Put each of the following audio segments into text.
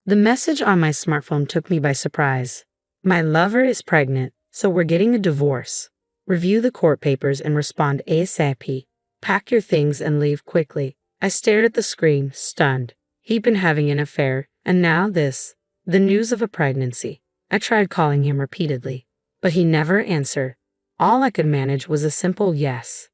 The message on my smartphone took me by surprise. My lover is pregnant, so we're getting a divorce. Review the court papers and respond ASAP. Pack your things and leave quickly. I stared at the screen, stunned. He'd been having an affair, and now this. The news of a pregnancy. I tried calling him repeatedly, but he never answered. All I could manage was a simple yes.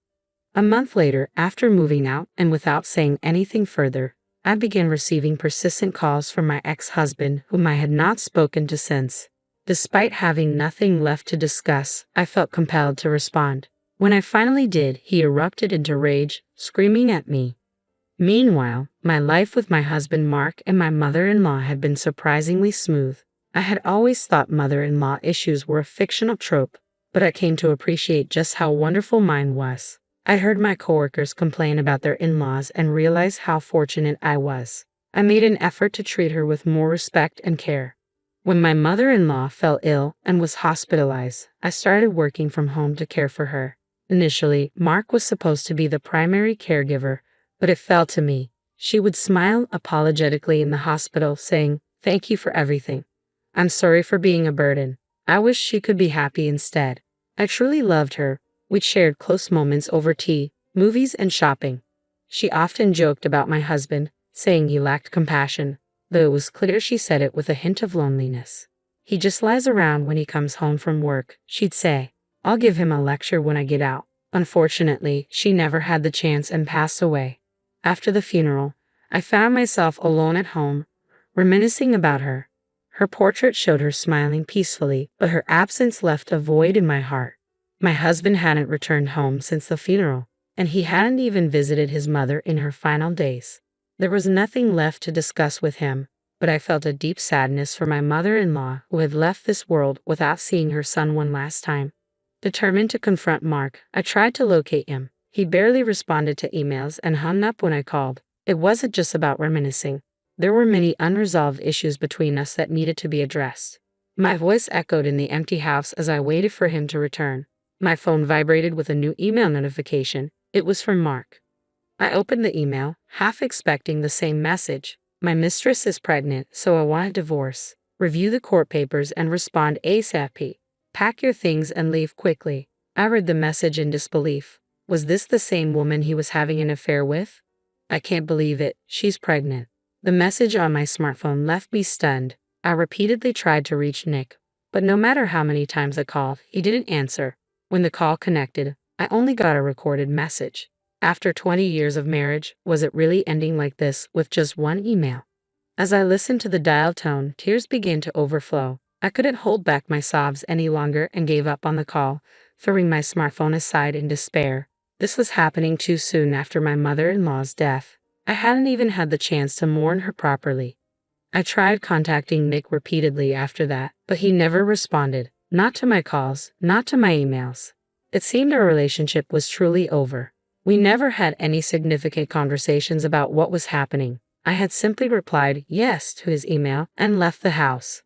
A month later, after moving out and without saying anything further, I began receiving persistent calls from my ex-husband, whom I had not spoken to since. Despite having nothing left to discuss, I felt compelled to respond. When I finally did, he erupted into rage, screaming at me. Meanwhile, my life with my husband Mark and my mother-in-law had been surprisingly smooth. I had always thought mother-in-law issues were a fictional trope, but I came to appreciate just how wonderful mine was. I heard my coworkers complain about their in-laws and realized how fortunate I was. I made an effort to treat her with more respect and care. When my mother-in-law fell ill and was hospitalized, I started working from home to care for her. Initially, Mark was supposed to be the primary caregiver, but it fell to me. She would smile apologetically in the hospital, saying, "Thank you for everything. I'm sorry for being a burden. I wish she could be happy instead." I truly loved her. We'd shared close moments over tea, movies, and shopping. She often joked about my husband, saying he lacked compassion, though it was clear she said it with a hint of loneliness. "He just lies around when he comes home from work," she'd say. "I'll give him a lecture when I get out." Unfortunately, she never had the chance and passed away. After the funeral, I found myself alone at home, reminiscing about her. Her portrait showed her smiling peacefully, but her absence left a void in my heart. My husband hadn't returned home since the funeral, and he hadn't even visited his mother in her final days. There was nothing left to discuss with him, but I felt a deep sadness for my mother-in-law who had left this world without seeing her son one last time. Determined to confront Mark, I tried to locate him. He barely responded to emails and hung up when I called. It wasn't just about reminiscing. There were many unresolved issues between us that needed to be addressed. My voice echoed in the empty house as I waited for him to return. My phone vibrated with a new email notification. It was from Mark. I opened the email, half expecting the same message. "My mistress is pregnant, so I want a divorce. Review the court papers and respond ASAP. Pack your things and leave quickly." I read the message in disbelief. Was this the same woman he was having an affair with? "I can't believe it. She's pregnant." The message on my smartphone left me stunned. I repeatedly tried to reach Nick, but no matter how many times I called, he didn't answer. When the call connected, I only got a recorded message. After 20 years of marriage, was it really ending like this with just one email? As I listened to the dial tone, tears began to overflow. I couldn't hold back my sobs any longer and gave up on the call, throwing my smartphone aside in despair. This was happening too soon after my mother-in-law's death. I hadn't even had the chance to mourn her properly. I tried contacting Nick repeatedly after that, but he never responded. Not to my calls, not to my emails. It seemed our relationship was truly over. We never had any significant conversations about what was happening. I had simply replied yes to his email and left the house.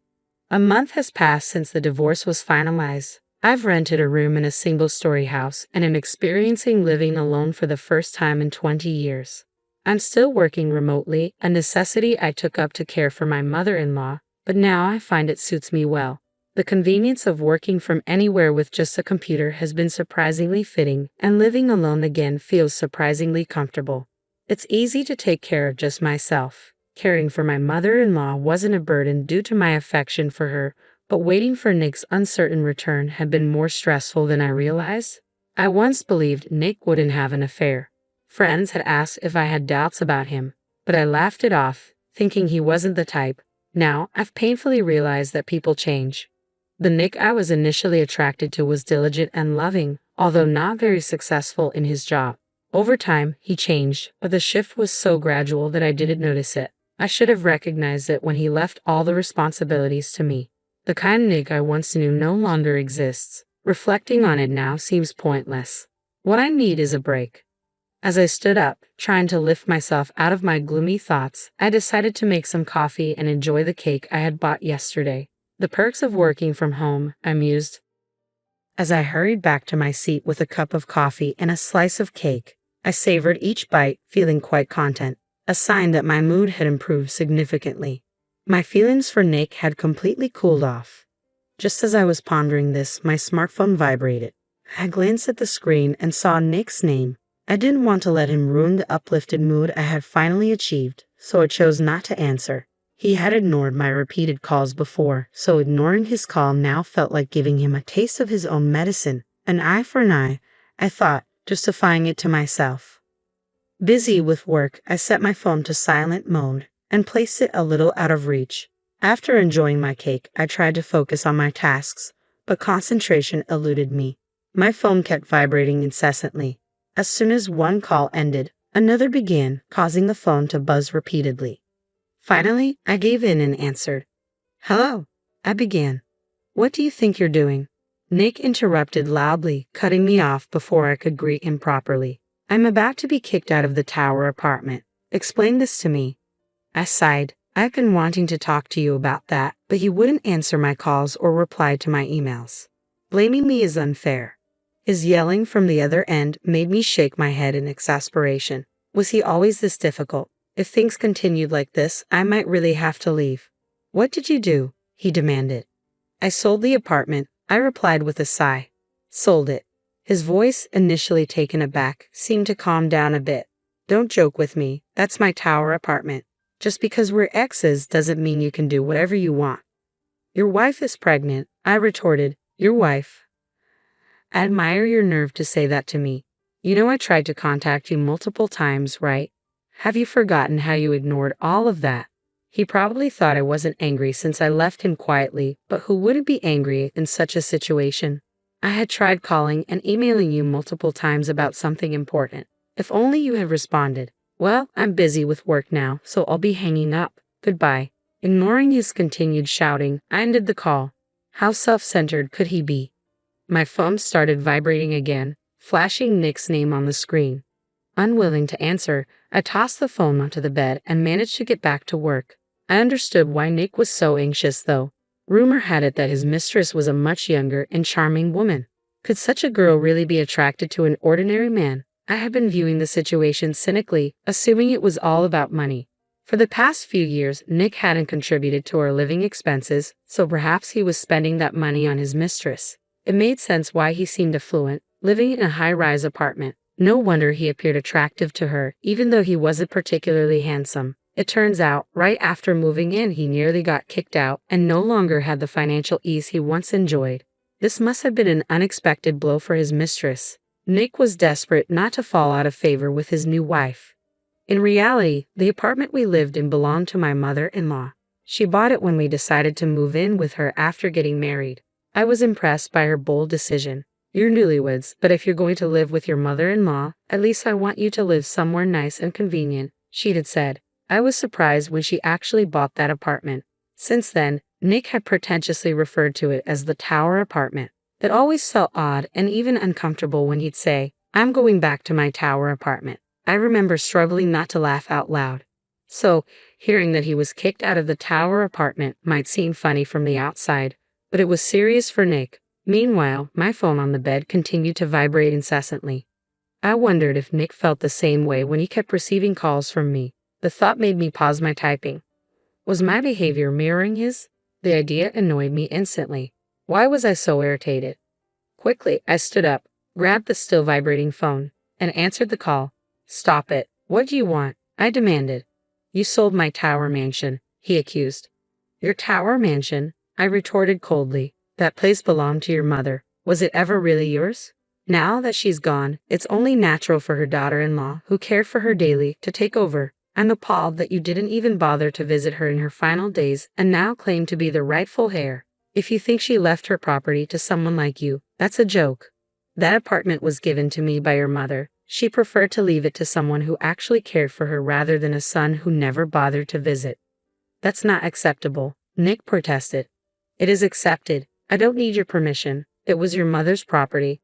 A month has passed since the divorce was finalized. I've rented a room in a single-story house and am experiencing living alone for the first time in 20 years. I'm still working remotely, a necessity I took up to care for my mother-in-law, but now I find it suits me well. The convenience of working from anywhere with just a computer has been surprisingly fitting, and living alone again feels surprisingly comfortable. It's easy to take care of just myself. Caring for my mother-in-law wasn't a burden due to my affection for her, but waiting for Nick's uncertain return had been more stressful than I realized. I once believed Nick wouldn't have an affair. Friends had asked if I had doubts about him, but I laughed it off, thinking he wasn't the type. Now, I've painfully realized that people change. The Nick I was initially attracted to was diligent and loving, although not very successful in his job. Over time, he changed, but the shift was so gradual that I didn't notice it. I should have recognized it when he left all the responsibilities to me. The kind Nick I once knew no longer exists. Reflecting on it now seems pointless. What I need is a break. As I stood up, trying to lift myself out of my gloomy thoughts, I decided to make some coffee and enjoy the cake I had bought yesterday. The perks of working from home, I mused, as I hurried back to my seat with a cup of coffee and a slice of cake. I savored each bite, feeling quite content, a sign that my mood had improved significantly. My feelings for Nick had completely cooled off. Just as I was pondering this, my smartphone vibrated. I glanced at the screen and saw Nick's name. I didn't want to let him ruin the uplifted mood I had finally achieved, so I chose not to answer. He had ignored my repeated calls before, so ignoring his call now felt like giving him a taste of his own medicine. An eye for an eye, I thought, justifying it to myself. Busy with work, I set my phone to silent mode and placed it a little out of reach. After enjoying my cake, I tried to focus on my tasks, but concentration eluded me. My phone kept vibrating incessantly. As soon as one call ended, another began, causing the phone to buzz repeatedly. Finally, I gave in and answered. "Hello," I began. "What do you think you're doing?" Nick interrupted loudly, cutting me off before I could greet him properly. "I'm about to be kicked out of the tower apartment. Explain this to me." I sighed. I've been wanting to talk to you about that, but he wouldn't answer my calls or reply to my emails. Blaming me is unfair. His yelling from the other end made me shake my head in exasperation. Was he always this difficult? If things continued like this, I might really have to leave. "What did you do?" he demanded. "I sold the apartment," I replied with a sigh. "Sold it." His voice, initially taken aback, seemed to calm down a bit. "Don't joke with me. That's my tower apartment. Just because we're exes doesn't mean you can do whatever you want." "Your wife is pregnant," I retorted. "Your wife?" "I admire your nerve to say that to me. You know I tried to contact you multiple times, right? Have you forgotten how you ignored all of that?" He probably thought I wasn't angry since I left him quietly, but who wouldn't be angry in such a situation? "I had tried calling and emailing you multiple times about something important. If only you had responded." "Well, I'm busy with work now, so I'll be hanging up. Goodbye." Ignoring his continued shouting, I ended the call. How self-centered could he be? My phone started vibrating again, flashing Nick's name on the screen. Unwilling to answer, I tossed the phone onto the bed and managed to get back to work. I understood why Nick was so anxious, though. Rumor had it that his mistress was a much younger and charming woman. Could such a girl really be attracted to an ordinary man? I had been viewing the situation cynically, assuming it was all about money. For the past few years, Nick hadn't contributed to our living expenses, so perhaps he was spending that money on his mistress. It made sense why he seemed affluent, living in a high-rise apartment. No wonder he appeared attractive to her, even though he wasn't particularly handsome. It turns out, right after moving in, he nearly got kicked out and no longer had the financial ease he once enjoyed. This must have been an unexpected blow for his mistress. Nick was desperate not to fall out of favor with his new wife. In reality, the apartment we lived in belonged to my mother-in-law. She bought it when we decided to move in with her after getting married. I was impressed by her bold decision. "You're newlyweds, but if you're going to live with your mother-in-law, at least I want you to live somewhere nice and convenient," she had said. I was surprised when she actually bought that apartment. Since then, Nick had pretentiously referred to it as the tower apartment. It always felt odd and even uncomfortable when he'd say, "I'm going back to my tower apartment." I remember struggling not to laugh out loud. So, hearing that he was kicked out of the tower apartment might seem funny from the outside, but it was serious for Nick. Meanwhile, my phone on the bed continued to vibrate incessantly. I wondered if Nick felt the same way when he kept receiving calls from me. The thought made me pause my typing. Was my behavior mirroring his? The idea annoyed me instantly. Why was I so irritated? Quickly, I stood up, grabbed the still vibrating phone, and answered the call. "Stop it. What do you want?" I demanded. "You sold my tower mansion," he accused. "Your tower mansion?" I retorted coldly. "That place belonged to your mother. Was it ever really yours? Now that she's gone, it's only natural for her daughter-in-law, who cared for her daily, to take over. I'm appalled that you didn't even bother to visit her in her final days and now claim to be the rightful heir. If you think she left her property to someone like you, that's a joke. That apartment was given to me by your mother. She preferred to leave it to someone who actually cared for her rather than a son who never bothered to visit." "That's not acceptable," Nick protested. "It is accepted. I don't need your permission. It was your mother's property,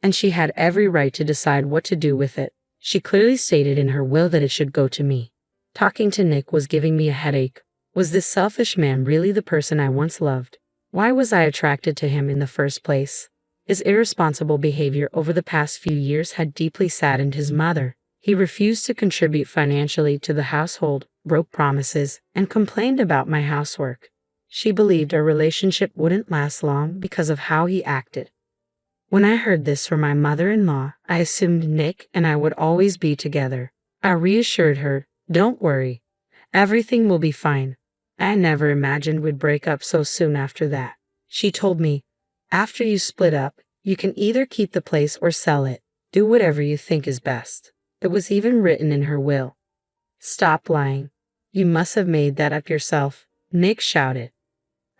and she had every right to decide what to do with it. She clearly stated in her will that it should go to me." Talking to Nick was giving me a headache. Was this selfish man really the person I once loved? Why was I attracted to him in the first place? His irresponsible behavior over the past few years had deeply saddened his mother. He refused to contribute financially to the household, broke promises, and complained about my housework. She believed our relationship wouldn't last long because of how he acted. When I heard this from my mother-in-law, I assumed Nick and I would always be together. I reassured her, "Don't worry. Everything will be fine." I never imagined we'd break up so soon after that. She told me, "After you split up, you can either keep the place or sell it. Do whatever you think is best." It was even written in her will. "Stop lying. You must have made that up yourself," Nick shouted.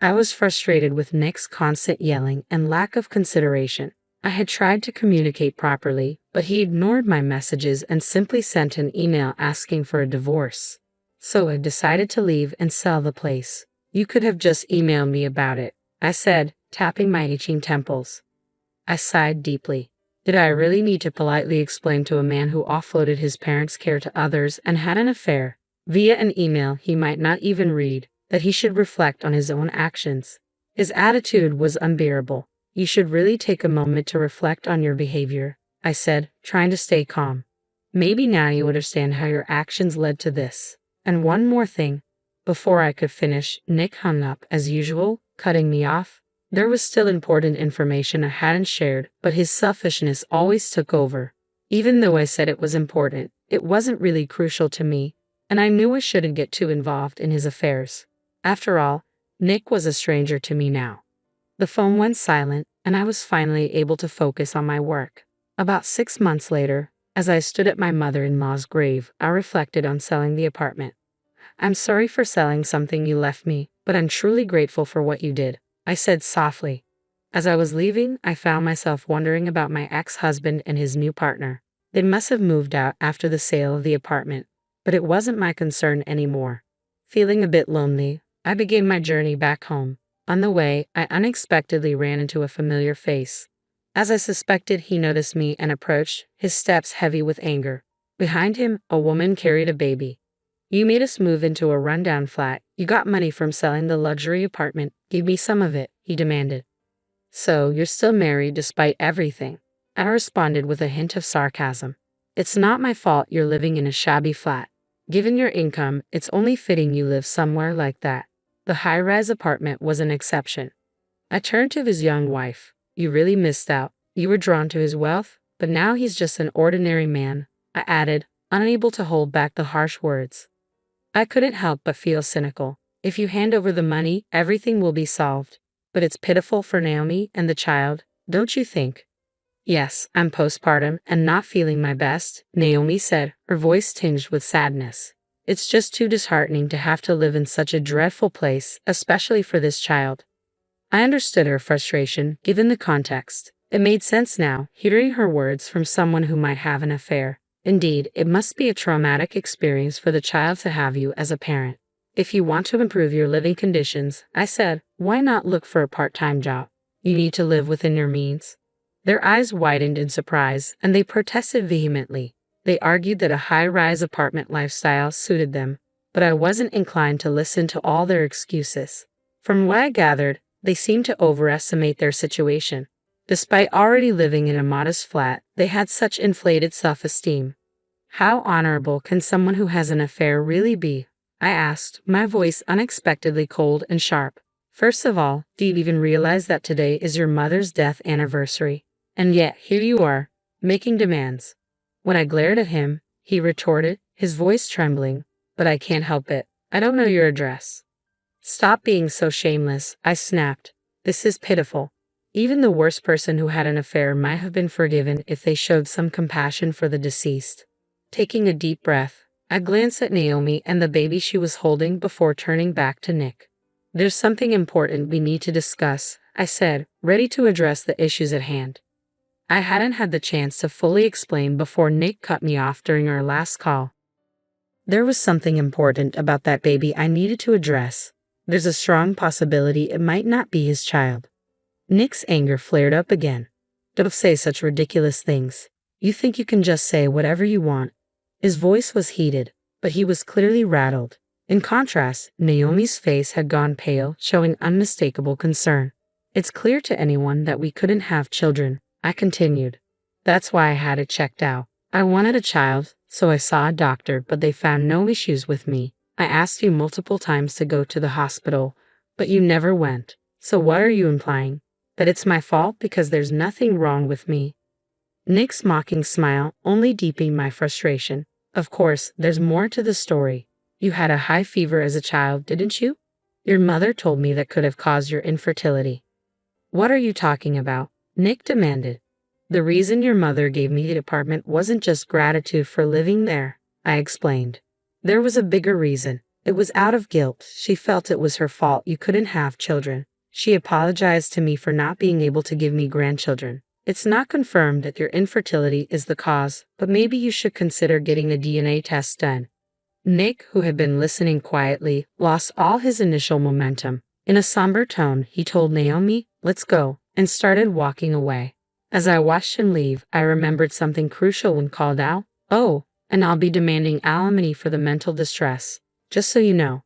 I was frustrated with Nick's constant yelling and lack of consideration. I had tried to communicate properly, but he ignored my messages and simply sent an email asking for a divorce. So I decided to leave and sell the place. "You could have just emailed me about it," I said, tapping my itching temples. I sighed deeply. Did I really need to politely explain to a man who offloaded his parents' care to others and had an affair, via an email he might not even read, that he should reflect on his own actions? His attitude was unbearable. "You should really take a moment to reflect on your behavior," I said, trying to stay calm. "Maybe now you understand how your actions led to this. And one more thing." Before I could finish, Nick hung up, as usual, cutting me off. There was still important information I hadn't shared, but his selfishness always took over. Even though I said it was important, it wasn't really crucial to me, and I knew I shouldn't get too involved in his affairs. After all, Nick was a stranger to me now. The phone went silent, and I was finally able to focus on my work. About 6 months later, as I stood at my mother-in-law's grave, I reflected on selling the apartment. "I'm sorry for selling something you left me, but I'm truly grateful for what you did," I said softly. As I was leaving, I found myself wondering about my ex-husband and his new partner. They must have moved out after the sale of the apartment, but it wasn't my concern anymore. Feeling a bit lonely, I began my journey back home. On the way, I unexpectedly ran into a familiar face. As I suspected, he noticed me and approached, his steps heavy with anger. Behind him, a woman carried a baby. "You made us move into a rundown flat. You got money from selling the luxury apartment. Give me some of it," he demanded. "So, you're still married despite everything?" I responded with a hint of sarcasm. "It's not my fault you're living in a shabby flat. Given your income, it's only fitting you live somewhere like that." The high-rise apartment was an exception. I turned to his young wife. "You really missed out. You were drawn to his wealth, but now he's just an ordinary man," I added, unable to hold back the harsh words. I couldn't help but feel cynical. If you hand over the money, everything will be solved. But it's pitiful for Naomi and the child, don't you think? "Yes, I'm postpartum and not feeling my best," Naomi said, her voice tinged with sadness. "It's just too disheartening to have to live in such a dreadful place, especially for this child." I understood her frustration, given the context. It made sense now, hearing her words from someone who might have an affair. Indeed, it must be a traumatic experience for the child to have you as a parent. "If you want to improve your living conditions," I said, "why not look for a part-time job? You need to live within your means." Their eyes widened in surprise, and they protested vehemently. They argued that a high-rise apartment lifestyle suited them, but I wasn't inclined to listen to all their excuses. From what I gathered, they seemed to overestimate their situation. Despite already living in a modest flat, they had such inflated self-esteem. "How honorable can someone who has an affair really be?" I asked, my voice unexpectedly cold and sharp. "First of all, do you even realize that today is your mother's death anniversary? And yet, here you are, making demands." When I glared at him, he retorted, his voice trembling, "But I can't help it. I don't know your address." "Stop being so shameless," I snapped. "This is pitiful. Even the worst person who had an affair might have been forgiven if they showed some compassion for the deceased." Taking a deep breath, I glanced at Naomi and the baby she was holding before turning back to Nick. "There's something important we need to discuss," I said, ready to address the issues at hand. I hadn't had the chance to fully explain before Nick cut me off during our last call. There was something important about that baby I needed to address. There's a strong possibility it might not be his child. Nick's anger flared up again. "Don't say such ridiculous things. You think you can just say whatever you want." His voice was heated, but he was clearly rattled. In contrast, Naomi's face had gone pale, showing unmistakable concern. "It's clear to anyone that we couldn't have children," I continued. "That's why I had it checked out. I wanted a child, so I saw a doctor, but they found no issues with me. I asked you multiple times to go to the hospital, but you never went. So what are you implying? That it's my fault because there's nothing wrong with me? Nick's mocking smile only deepened my frustration. Of course, there's more to the story. You had a high fever as a child, didn't you? Your mother told me that could have caused your infertility. What are you talking about? Nick demanded. The reason your mother gave me the apartment wasn't just gratitude for living there, I explained. There was a bigger reason. It was out of guilt. She felt it was her fault you couldn't have children. She apologized to me for not being able to give me grandchildren. It's not confirmed that your infertility is the cause, but maybe you should consider getting a DNA test done. Nick, who had been listening quietly, lost all his initial momentum. In a somber tone, he told Naomi, "Let's go," and started walking away. As I watched him leave, I remembered something crucial and called out, "Oh, and I'll be demanding alimony for the mental distress, just so you know."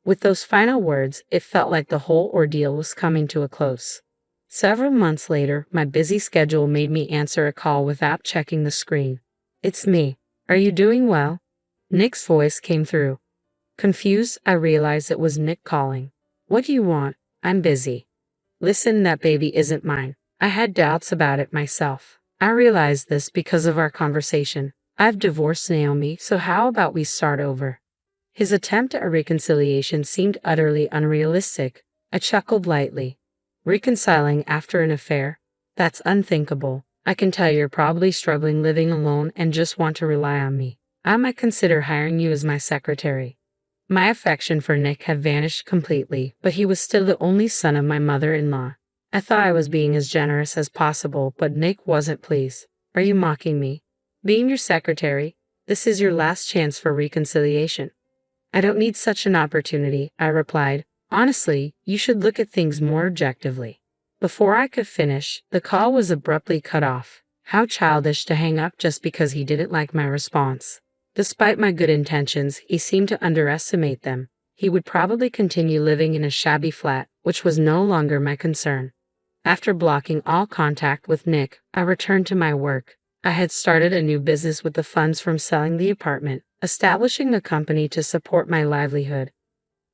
With those final words, it felt like the whole ordeal was coming to a close. Several months later, my busy schedule made me answer a call without checking the screen. "It's me. Are you doing well?" Nick's voice came through. Confused, I realized it was Nick calling. "What do you want?" "I'm busy." "Listen, that baby isn't mine." I had doubts about it myself. I realized this because of our conversation. I've divorced Naomi, so how about we start over? His attempt at a reconciliation seemed utterly unrealistic. I chuckled lightly. Reconciling after an affair? That's unthinkable. I can tell you're probably struggling living alone and just want to rely on me. I might consider hiring you as my secretary. My affection for Nick had vanished completely, but he was still the only son of my mother-in-law. I thought I was being as generous as possible, but Nick wasn't pleased. "Are you mocking me? Being your secretary? This is your last chance for reconciliation." "I don't need such an opportunity," I replied. "Honestly, you should look at things more objectively." Before I could finish, the call was abruptly cut off. How childish to hang up just because he didn't like my response. Despite my good intentions, he seemed to underestimate them. He would probably continue living in a shabby flat, which was no longer my concern. After blocking all contact with Nick, I returned to my work. I had started a new business with the funds from selling the apartment, establishing a company to support my livelihood.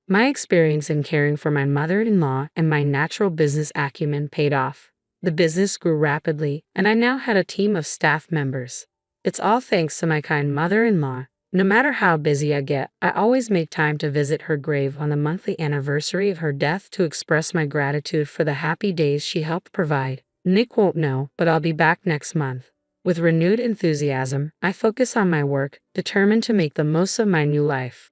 My experience in caring for my mother-in-law and my natural business acumen paid off. The business grew rapidly, and I now had a team of staff members. It's all thanks to my kind mother-in-law. No matter how busy I get, I always make time to visit her grave on the monthly anniversary of her death to express my gratitude for the happy days she helped provide. Nick won't know, but I'll be back next month. With renewed enthusiasm, I focus on my work, determined to make the most of my new life.